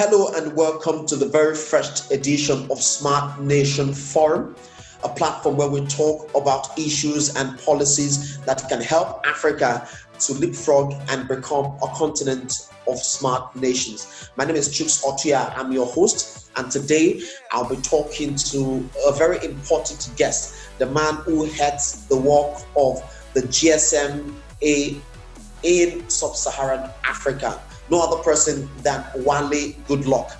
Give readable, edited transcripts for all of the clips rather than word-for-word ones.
Hello and welcome to the very first edition of SMARTNation Forum, a platform where we talk about issues and policies that can help Africa to leapfrog and become a continent of smart nations. My name is Chuks Otuya. I'm your host, and today I'll be talking to a very important guest, the man who heads the work of the GSMA in Sub-Saharan Africa. No other person than Akinwale Goodluck.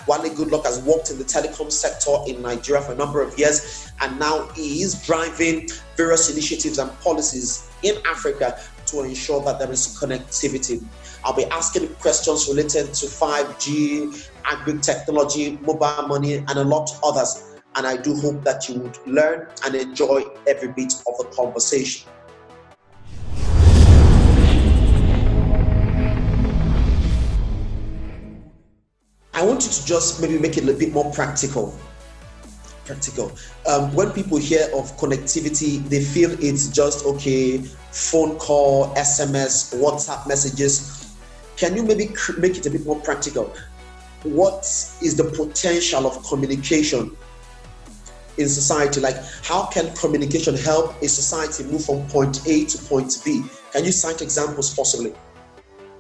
Akinwale Goodluck has worked in the telecom sector in Nigeria for a number of years, and now he is driving various initiatives and policies in Africa to ensure that there is connectivity. I'll be asking questions related to 5G, agri-technology, mobile money, and a lot others. And I do hope that you would learn and enjoy every bit of the conversation. I want you to just maybe make it a little bit more practical. When people hear of connectivity, they feel it's just, okay, phone call, SMS, WhatsApp messages. Can you maybe make it a bit more practical? What is the potential of communication in society? Like, how can communication help a society move from point A to point B? Can you cite examples possibly?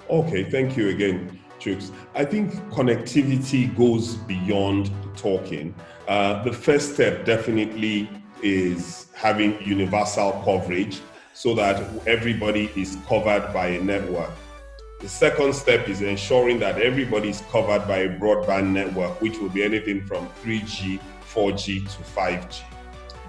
Okay, thank you again, Chuks. I think connectivity goes beyond talking. The first step definitely is having universal coverage so that everybody is covered by a network. The second step is ensuring that everybody is covered by a broadband network, which will be anything from 3G, 4G to 5G.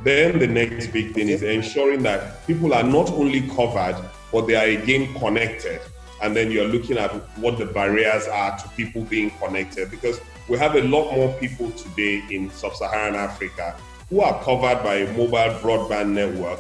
Then the next big thing is ensuring that people are not only covered, but they are again connected. And then you're looking at what the barriers are to people being connected, because we have a lot more people today in Sub-Saharan Africa who are covered by a mobile broadband network,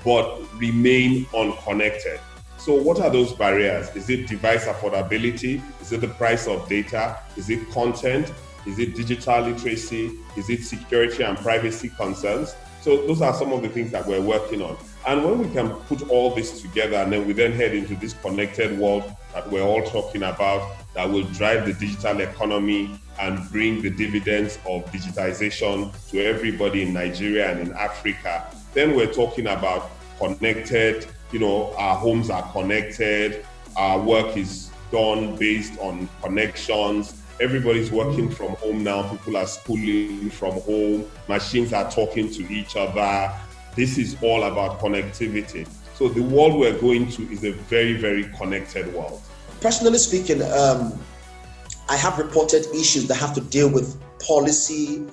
but remain unconnected. So what are those barriers? Is it device affordability? Is it the price of data? Is it content? Is it digital literacy? Is it security and privacy concerns? So those are some of the things that we're working on. And when we can put all this together and then we then head into this connected world that we're all talking about, that will drive the digital economy and bring the dividends of digitization to everybody in Nigeria and in Africa, then we're talking about connected, our homes are connected, our work is done based on connections. Everybody's working from home now. People are schooling from home. Machines are talking to each other. This is all about connectivity. So the world we're going to is a very, very connected world. Personally speaking, I have reported issues that have to deal with policy,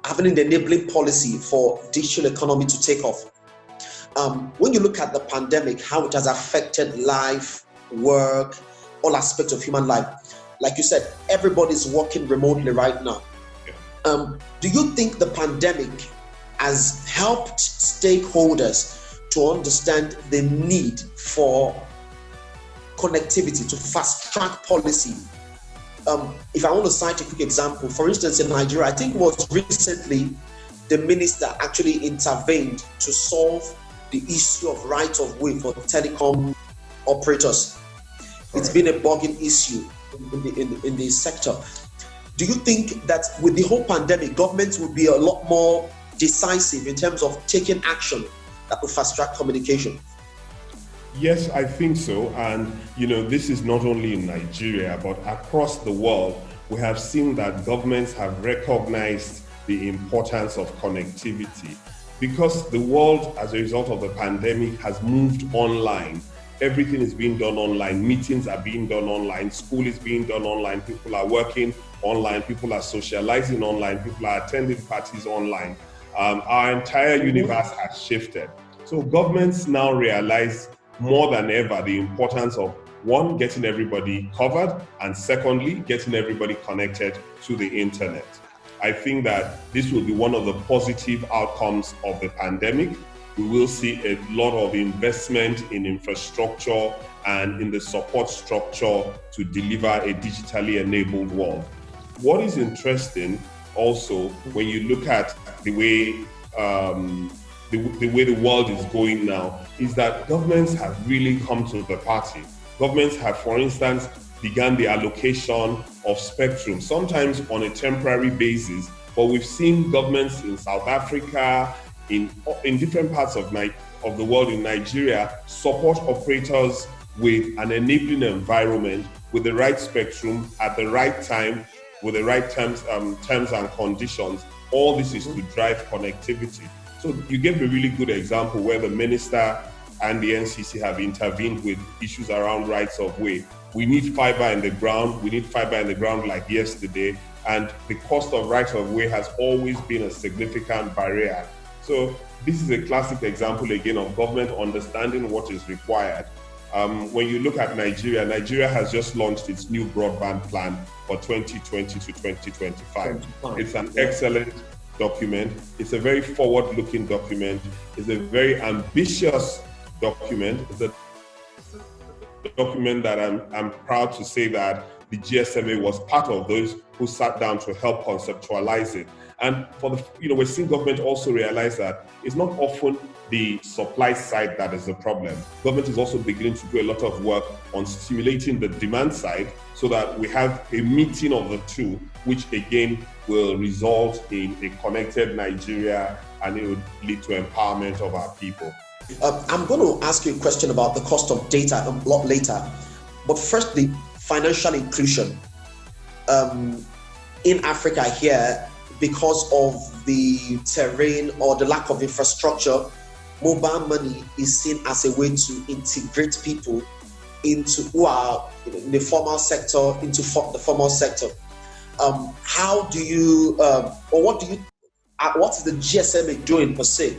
having an enabling policy for digital economy to take off. When you look at the pandemic, how it has affected life, work, all aspects of human life, like you said, everybody's working remotely right now. Do you think the pandemic has helped stakeholders to understand the need for connectivity, to fast track policy? If I want to cite a quick example, for instance, in Nigeria, I think it was recently the minister actually intervened to solve the issue of right of way for telecom operators. It's been a bugging issue in the sector. Do you think that with the whole pandemic, governments will be a lot more decisive in terms of taking action that will fast track communication? Yes, I think so. And, this is not only in Nigeria, but across the world, we have seen that governments have recognized the importance of connectivity because the world, as a result of the pandemic, has moved online. Everything is being done online. Meetings are being done online. School is being done online. People are working online. People are socializing online. People are attending parties online. Our entire universe has shifted. So governments now realize more than ever the importance of, one, getting everybody covered, and secondly, getting everybody connected to the internet. I think that this will be one of the positive outcomes of the pandemic. We will see a lot of investment in infrastructure and in the support structure to deliver a digitally enabled world. What is interesting also, when you look at the way the world is going now, is that governments have really come to the party. Governments have, for instance, began the allocation of spectrum, sometimes on a temporary basis. But we've seen governments in South Africa, in different parts of the world, in Nigeria, support operators with an enabling environment, with the right spectrum at the right time, with the right terms and conditions. All this is to drive connectivity. So you gave a really good example where the minister and the NCC have intervened with issues around rights of way. We need fiber in the ground. We need fiber in the ground like yesterday. And the cost of rights of way has always been a significant barrier. So this is a classic example again of government understanding what is required. When you look at Nigeria has just launched its new broadband plan for 2020 to 2025. It's an excellent document. It's a very forward-looking document. It's a very ambitious document. It's a document that I'm proud to say that the GSMA was part of those who sat down to help conceptualize it. And we're seeing government also realize that it's not often the supply side that is the problem. Government is also beginning to do a lot of work on stimulating the demand side so that we have a meeting of the two, which again will result in a connected Nigeria, and it would lead to empowerment of our people. I'm going to ask you a question about the cost of data a lot later. But firstly, financial inclusion. In Africa here, because of the terrain or the lack of infrastructure, mobile money is seen as a way to integrate people who are in the formal sector into the formal sector. How do you, or what is the GSMA doing per se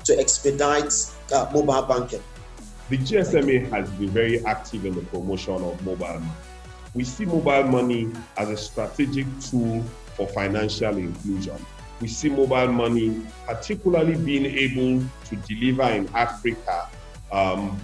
to expedite mobile banking? The GSMA has been very active in the promotion of mobile money. We see mobile money as a strategic tool for financial inclusion. We see mobile money particularly being able to deliver in Africa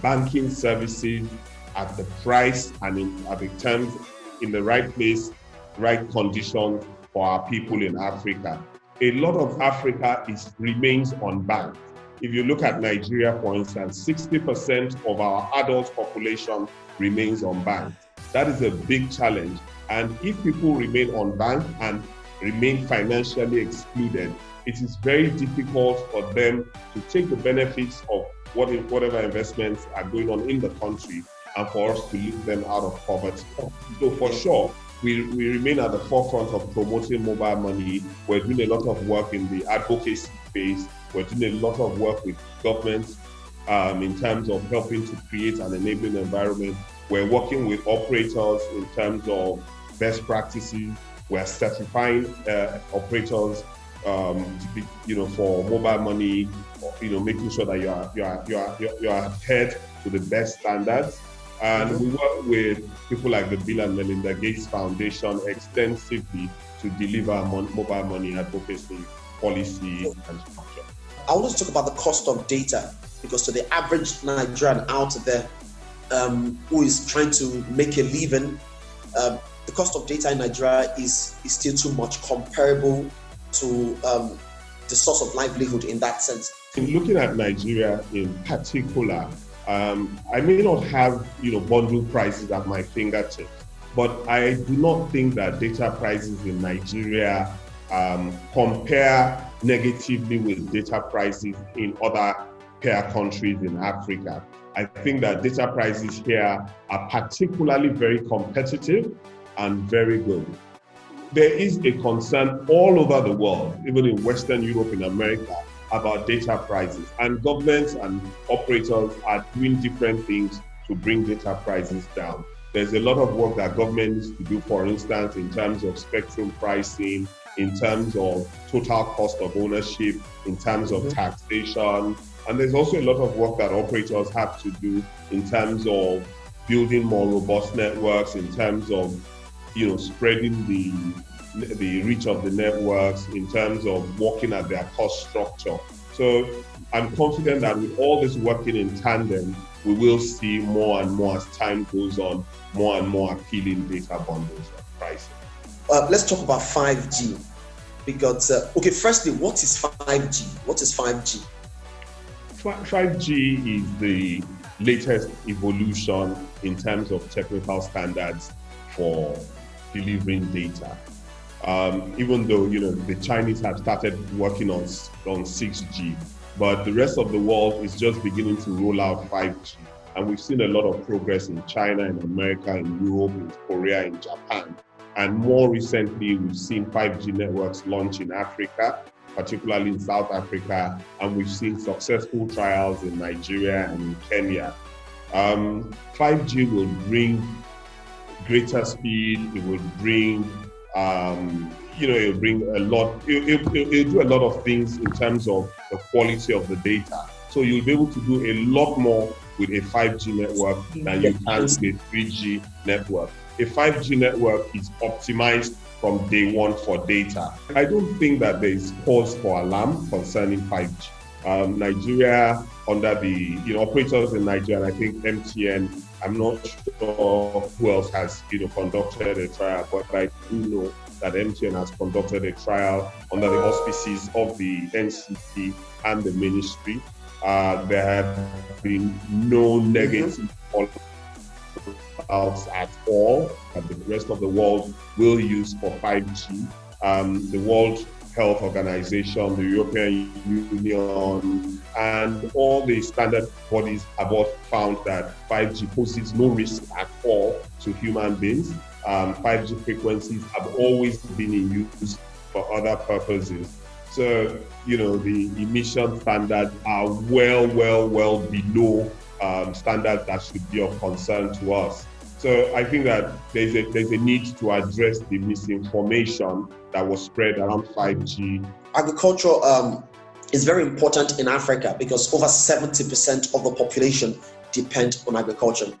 banking services at the price and at the terms, in the right place, right conditions for our people in Africa. A lot of Africa remains unbanked. If you look at Nigeria, for instance, 60% of our adult population remains unbanked. That is a big challenge. And if people remain unbanked and remain financially excluded, it is very difficult for them to take the benefits of whatever investments are going on in the country and for us to lift them out of poverty. So for sure, we remain at the forefront of promoting mobile money. We're doing a lot of work in the advocacy space. We're doing a lot of work with governments in terms of helping to create an enabling environment. We're working with operators in terms of best practices. We're certifying operators to be, for mobile money, making sure that you are adhered to the best standards. And we work with people like the Bill and Melinda Gates Foundation extensively to deliver mobile money advocacy, policy, and structure. I want to talk about the cost of data, because to the average Nigerian out there who is trying to make a living, the cost of data in Nigeria is still too much comparable to the source of livelihood in that sense. In looking at Nigeria in particular, I may not have bundle prices at my fingertips, but I do not think that data prices in Nigeria compare negatively with data prices in other peer countries in Africa. I think that data prices here are particularly very competitive and very good. There is a concern all over the world, even in Western Europe, in America, about data prices, and governments and operators are doing different things to bring data prices down. There's a lot of work that government needs to do, for instance, in terms of spectrum pricing, in terms of total cost of ownership, in terms of taxation. And there's also a lot of work that operators have to do in terms of building more robust networks, in terms of spreading the reach of the networks, in terms of working at their cost structure. So I'm confident that with all this working in tandem, we will see more and more as time goes on, more and more appealing data bundles and pricing. Let's talk about 5G. Because, firstly, what is 5G? What is 5G? 5G is the latest evolution in terms of technical standards for delivering data. Even though, the Chinese have started working on 6G, but the rest of the world is just beginning to roll out 5G. And we've seen a lot of progress in China, in America, in Europe, in Korea, in Japan. And more recently, we've seen 5G networks launch in Africa, particularly in South Africa, and we've seen successful trials in Nigeria and in Kenya. 5G will bring greater speed, it will bring it'll bring a lot, it'll do a lot of things in terms of the quality of the data. So you'll be able to do a lot more with a 5G network than you can with a 3G network. A 5G network is optimized from day one for data. I don't think that there is cause for alarm concerning 5G. Nigeria, under the operators in Nigeria, I think MTN, I'm not sure who else has conducted a trial, but I do know that MTN has conducted a trial under the auspices of the NCT and the ministry. There have been no negative fallouts at all that the rest of the world will use for 5G. The World Health Organization, the European Union, and all the standard bodies have all found that 5G poses no risk at all to human beings. 5G frequencies have always been in use for other purposes. So, the emission standards are well below standards that should be of concern to us. So I think that there's a need to address the misinformation that was spread around 5G. Agriculture is very important in Africa because over 70% of the population depend on agriculture.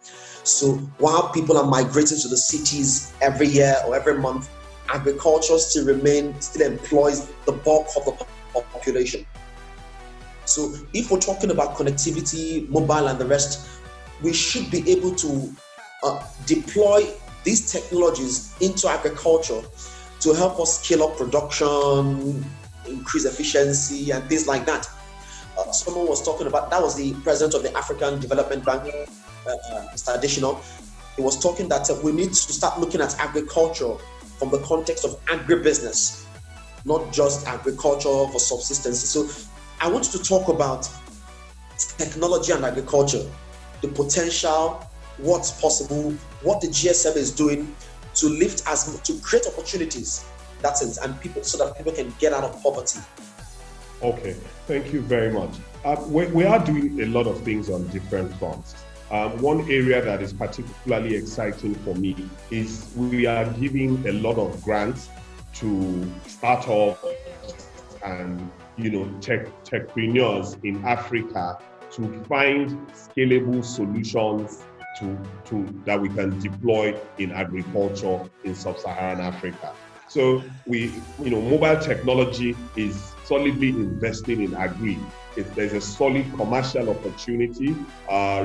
So while people are migrating to the cities every year or every month, agriculture still employs the bulk of the population. So if we're talking about connectivity, mobile and the rest, we should be able to deploy these technologies into agriculture to help us scale up production, increase efficiency and things like that. Someone was talking about, that was the president of the African Development Bank, Mr. Additional. He was talking that we need to start looking at agriculture from the context of agribusiness, not just agriculture for subsistence. So I want you to talk about technology and agriculture, the potential, what's possible, what the GSMA is doing to create opportunities. That's it, and people, so that people can get out of poverty. Okay, thank you very much. We are doing a lot of things on different fronts. One area that is particularly exciting for me is we are giving a lot of grants to startups and techpreneurs in Africa to find scalable solutions that we can deploy in agriculture in Sub-Saharan Africa. So mobile technology is solidly investing in agri. There's a solid commercial opportunity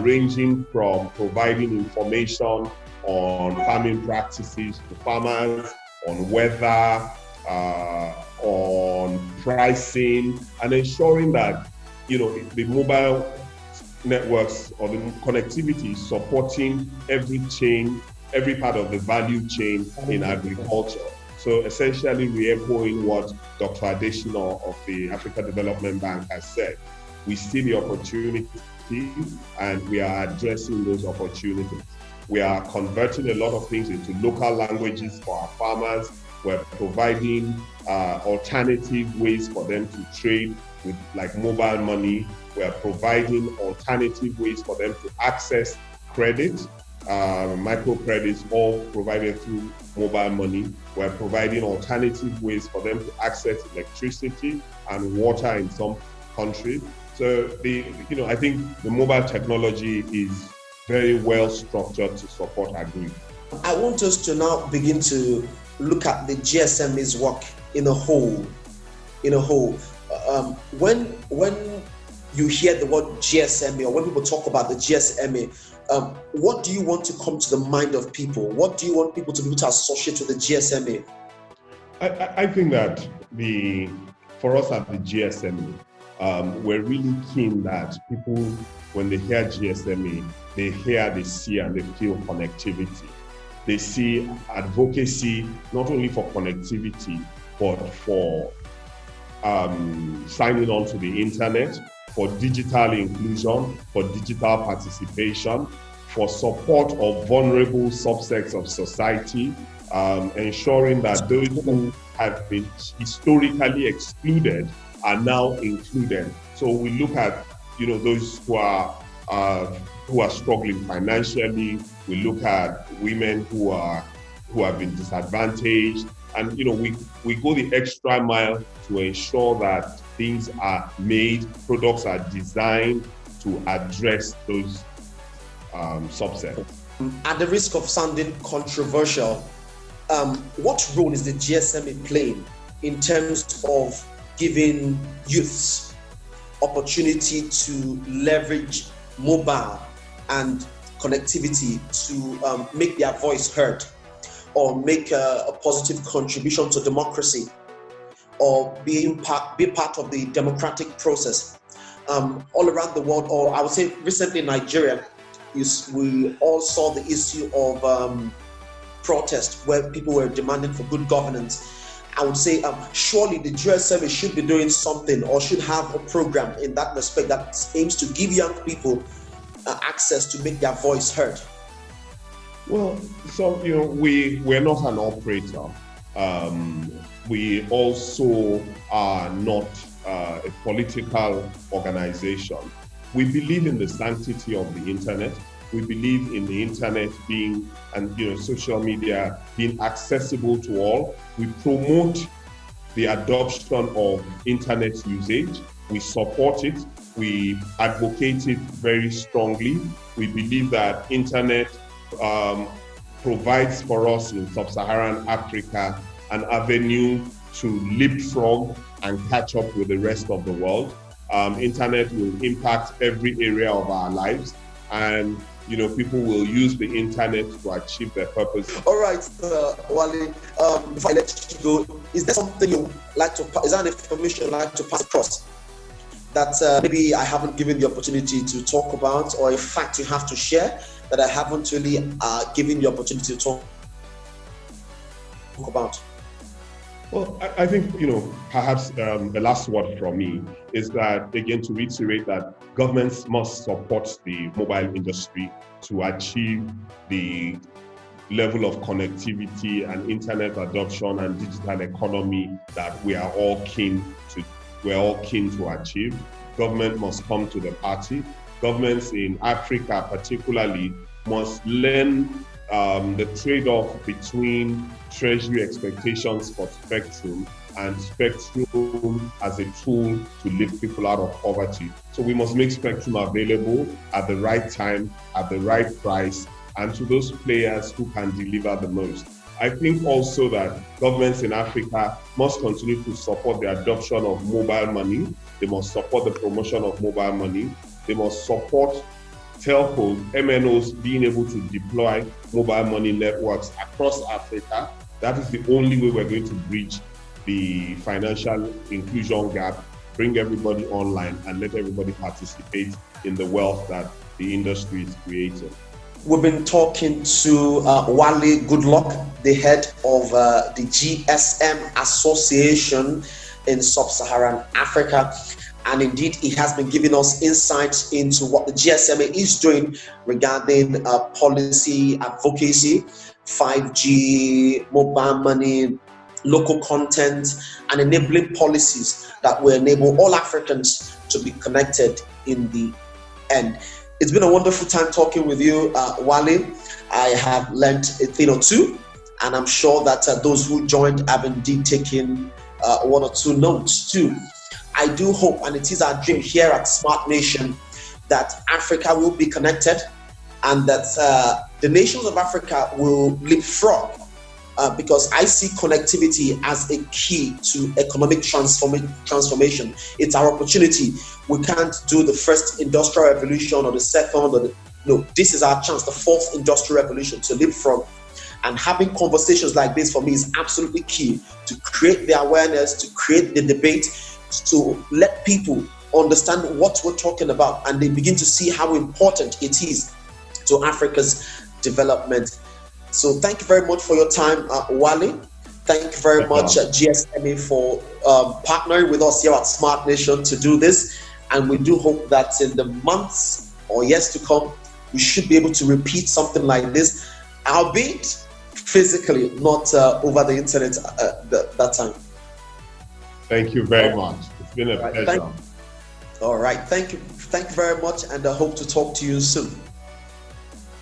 ranging from providing information on farming practices to farmers, on weather, on pricing, and ensuring that the mobile networks or the connectivity is supporting every part of the value chain in agriculture. So essentially, we're echoing what Dr. Adesina of the Africa Development Bank has said. We see the opportunity and we are addressing those opportunities. We are converting a lot of things into local languages for our farmers. We're providing alternative ways for them to trade with like mobile money. We're providing alternative ways for them to access credit, microcredits, all provided through mobile money. We're providing alternative ways for them to access electricity and water in some countries. So I think the mobile technology is very well structured to support agri. I want us to now begin to look at the GSMA's work in a whole. When you hear the word GSMA, or when people talk about the GSMA, what do you want to come to the mind of people? What do you want people to be able to associate with the GSMA? I think that for us at the GSMA, we're really keen that people, when they hear GSMA, they hear, they see, and they feel connectivity. They see advocacy not only for connectivity, but for signing on to the internet, for digital inclusion, for digital participation, for support of vulnerable subsects of society, ensuring that those who have been historically excluded are now included. So we look at, those who are struggling financially. We look at women who have been disadvantaged, and we go the extra mile to ensure that things are made, products are designed to address those subsets. At the risk of sounding controversial, what role is the GSMA playing in terms of giving youths opportunity to leverage mobile and connectivity to make their voice heard, or make a positive contribution to democracy, or be part of the democratic process all around the world? Or I would say recently in Nigeria, we all saw the issue of protest where people were demanding for good governance. I would say surely the GSMA should be doing something, or should have a program in that respect that aims to give young people access to make their voice heard. Well, so we're not an operator. We also are not a political organization. We believe in the sanctity of the internet. We believe in the internet being, and social media being accessible to all. We promote the adoption of internet usage. We support it. We advocate it very strongly. We believe that internet provides for us in Sub-Saharan Africa an avenue to leapfrog and catch up with the rest of the world. Internet will impact every area of our lives, and people will use the internet to achieve their purpose. All right, Wale, before I let you go, is there something you like to, is there any information you'd like to pass across that maybe I haven't given the opportunity to talk about, or a fact you have to share that I haven't really given the opportunity to talk about? Well, I think, perhaps the last word from me is that, again, to reiterate that governments must support the mobile industry to achieve the level of connectivity and internet adoption and digital economy that we are all keen to achieve. Government must come to the party. Governments in Africa particularly must learn the trade-off between treasury expectations for spectrum and spectrum as a tool to lift people out of poverty. So we must make spectrum available at the right time, at the right price, and to those players who can deliver the most. I think also that governments in Africa must continue to support the adoption of mobile money. They must support the promotion of mobile money. They must support telcos, MNOs being able to deploy mobile money networks across Africa. That is the only way we're going to bridge the financial inclusion gap, bring everybody online, and let everybody participate in the wealth that the industry is creating. We've been talking to Akinwale Goodluck, the head of the GSM Association in Sub-Saharan Africa. And indeed, he has been giving us insights into what the GSMA is doing regarding policy advocacy, 5G, mobile money, local content, and enabling policies that will enable all Africans to be connected in the end. It's been a wonderful time talking with you, Wale. I have learned a thing or two, and I'm sure that those who joined have indeed taken one or two notes too. I do hope, and it is our dream here at SMARTNation, that Africa will be connected, and that the nations of Africa will leapfrog, because I see connectivity as a key to economic transformation. It's our opportunity. We can't do the first industrial revolution or the second, no, this is our chance, the fourth industrial revolution, to leapfrog. And having conversations like this for me is absolutely key to create the awareness, to create the debate, to let people understand what we're talking about, and they begin to see how important it is to Africa's development. So thank you very much for your time, Wale. Thank you very much, GSMA, for partnering with us here at SMARTNation to do this. And we do hope that in the months or years to come, we should be able to repeat something like this, albeit physically, not over the internet that time. Thank you very much. It's been a pleasure. All right. Thank you. Thank you very much. And I hope to talk to you soon.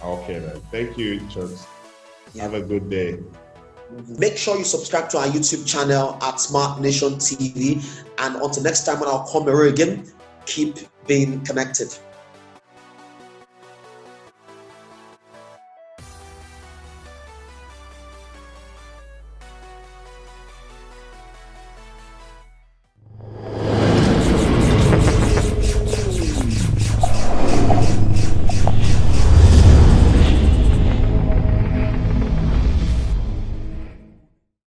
Okay, then. Thank you, Chuks. Have a good day. Make sure you subscribe to our YouTube channel at SMARTNation TV. And until next time when I'll come here again, keep being connected.